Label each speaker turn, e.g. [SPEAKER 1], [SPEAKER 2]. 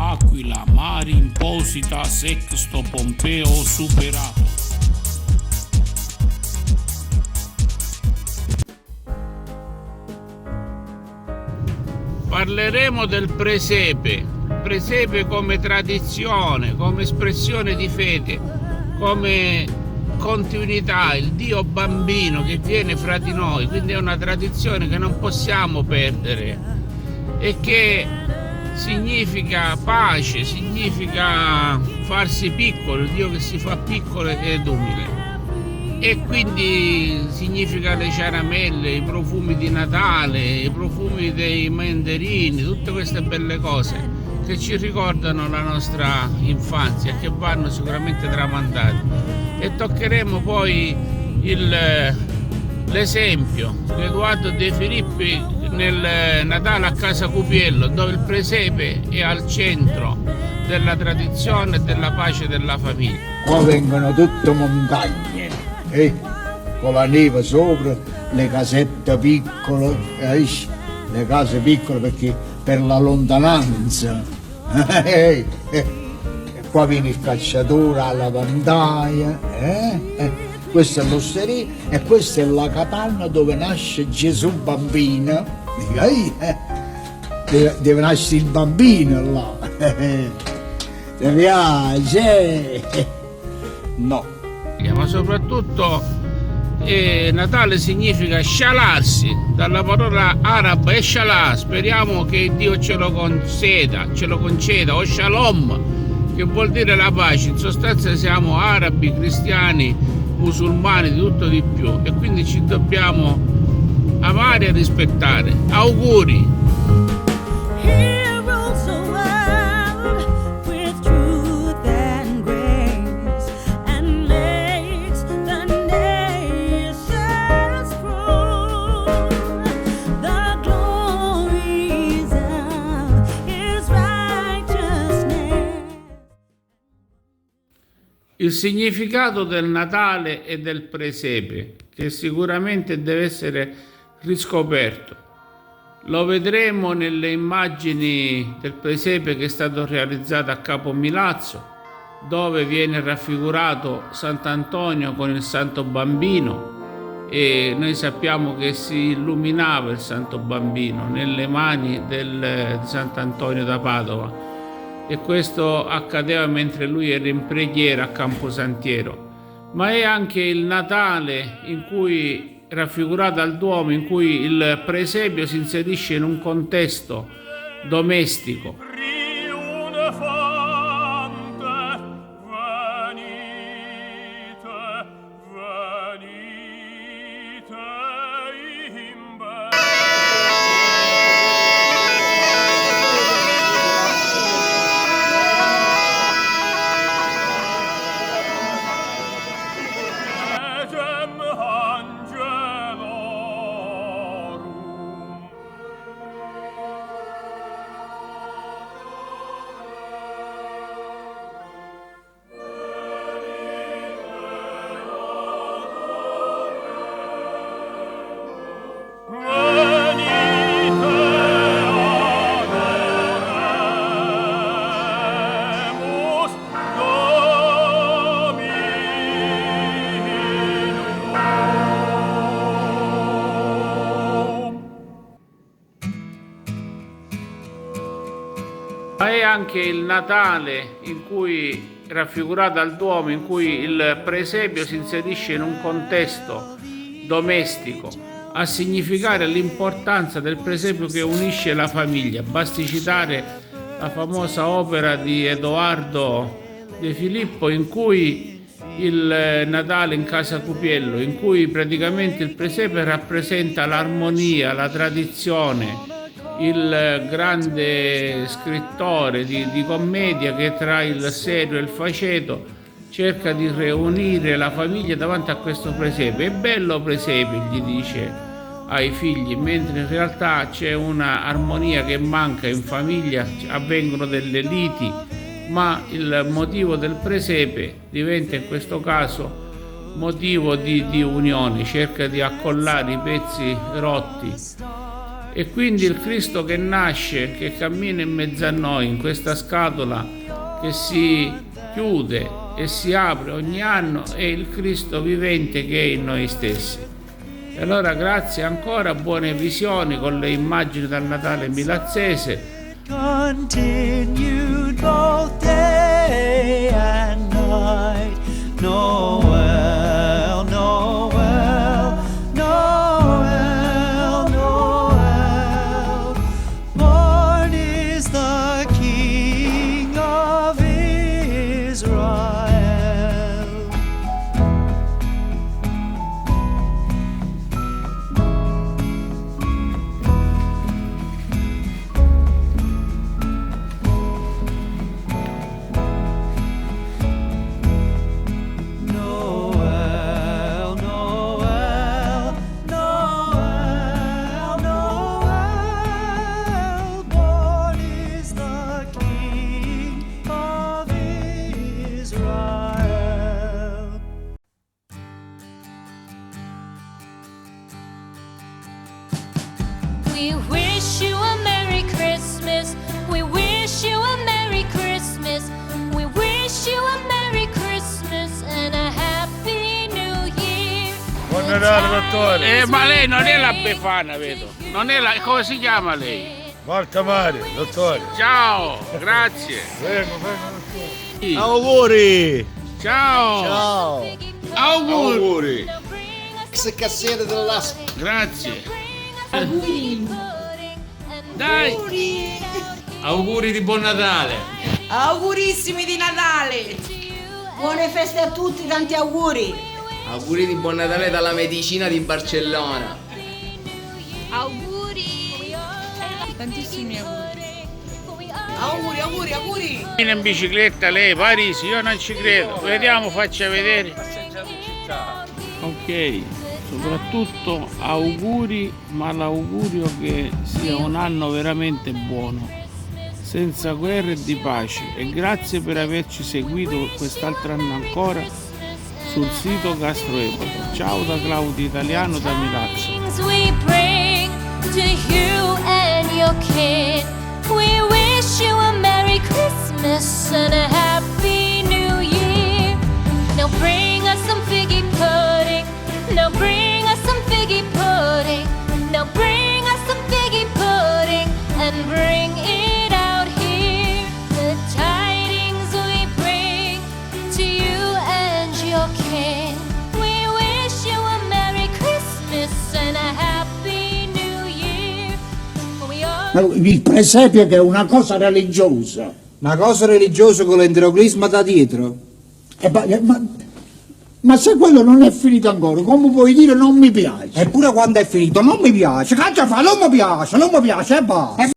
[SPEAKER 1] Aquila, Mari Imposita, Sexto Pompeo superato. Parleremo del presepe come tradizione, come espressione di fede, come continuità, il Dio bambino che viene fra di noi, quindi è una tradizione che non possiamo perdere e che significa pace, significa farsi piccolo, il Dio che si fa piccolo ed umile. E quindi significa le ciaramelle, i profumi di Natale, i profumi dei mandarini, tutte queste belle cose che ci ricordano la nostra infanzia e che vanno sicuramente tramandate. E toccheremo poi l'esempio di Edoardo De Filippi nel Natale a Casa Cupiello, dove il presepe è al centro della tradizione e della pace della famiglia.
[SPEAKER 2] Qua vengono tutte montagne. Con la neve sopra, le casette piccole, le case piccole perché per la lontananza. E qua viene il cacciatore alla lavandaia, questa è l'osteria e questa è la capanna dove nasce Gesù bambino. Deve nascere il bambino là. Ti piace? No.
[SPEAKER 1] Ma soprattutto Natale significa scialarsi, dalla parola araba è scialà, speriamo che Dio ce lo conceda, o shalom, che vuol dire la pace. In sostanza siamo arabi, cristiani, musulmani, di tutto di più, e quindi ci dobbiamo amare e rispettare. Auguri! Il significato del Natale e del presepe, che sicuramente deve essere riscoperto. Lo vedremo nelle immagini del presepe che è stato realizzato a Capomilazzo, dove viene raffigurato Sant'Antonio con il Santo Bambino, e noi sappiamo che si illuminava il Santo Bambino nelle mani di Sant'Antonio da Padova. E questo accadeva mentre lui era in preghiera a Camposantiero. Ma è anche il Natale in cui, raffigurato al Duomo, in cui il presepio si inserisce in un contesto domestico. È anche il Natale in cui, raffigurato al Duomo, in cui il presepio si inserisce in un contesto domestico, a significare l'importanza del presepio che unisce la famiglia. Basti citare la famosa opera di Edoardo De Filippo, in cui il Natale in Casa Cupiello, in cui praticamente il presepe rappresenta l'armonia, la tradizione, il grande scrittore di commedia che tra il serio e il faceto cerca di riunire la famiglia davanti a questo presepe. È bello presepe, gli dice ai figli, mentre in realtà c'è una armonia che manca in famiglia, avvengono delle liti, ma il motivo del presepe diventa in questo caso motivo di unione, cerca di accollare i pezzi rotti E quindi il Cristo che nasce, che cammina in mezzo a noi, in questa scatola che si chiude e si apre ogni anno, è il Cristo vivente che è in noi stessi. E allora grazie ancora, buone visioni con le immagini dal Natale milazzese.
[SPEAKER 3] Continued both day and night. Noel, Noel, Noel, Noel. Born is the King of Israel. Noel, Noel, Noel, Noel. Born is the King of Israel.
[SPEAKER 4] We wish you a Merry Christmas. We wish you a Merry Christmas. We wish you a Merry Christmas and a Happy New Year.
[SPEAKER 5] Buon Natale, dottore.
[SPEAKER 1] Ma lei non è la Befana, vedo. Non è la... Come si chiama lei?
[SPEAKER 5] Marta Mare, dottore.
[SPEAKER 1] Ciao, grazie.
[SPEAKER 5] Prego, dottore.
[SPEAKER 1] Sì.
[SPEAKER 6] Auguri!
[SPEAKER 1] Ciao.
[SPEAKER 6] Ciao!
[SPEAKER 1] Auguri.
[SPEAKER 6] Ex cassiere dell'ASP.
[SPEAKER 1] Grazie.
[SPEAKER 7] Auguri!
[SPEAKER 1] Dai.
[SPEAKER 8] Auguri di buon Natale!
[SPEAKER 7] Augurissimi di Natale!
[SPEAKER 9] Buone feste a tutti, tanti auguri!
[SPEAKER 8] Auguri di buon Natale dalla medicina di Barcellona!
[SPEAKER 4] Auguri!
[SPEAKER 7] Tantissimi auguri! Auguri, auguri, auguri!
[SPEAKER 1] Viene in bicicletta lei, Parisi, io non ci credo. Vediamo, faccia vedere. Ok, soprattutto auguri, ma l'augurio che sia un anno veramente buono, senza guerre e di pace. E grazie per averci seguito quest'altro anno ancora sul sito Gastroepoca. Ciao da Claudio Italiano da Milazzo.
[SPEAKER 4] Things we bring to you and your kin. We wish you a Merry Christmas and a Happy New Year. Now bring us some figgy pudding. Now bring us some figgy pudding. Now bring us some figgy pudding and bring it out here. The tidings we bring to you and your kin. We wish you a Merry Christmas and a Happy New Year. We all
[SPEAKER 2] Il presepio che è una cosa religiosa.
[SPEAKER 6] Una cosa religiosa con l'enteroclisma da dietro.
[SPEAKER 2] Ma se quello non è finito ancora, come puoi dire non mi piace?
[SPEAKER 6] Eppure quando è finito non mi piace. Caccia fa, non mi piace e basta.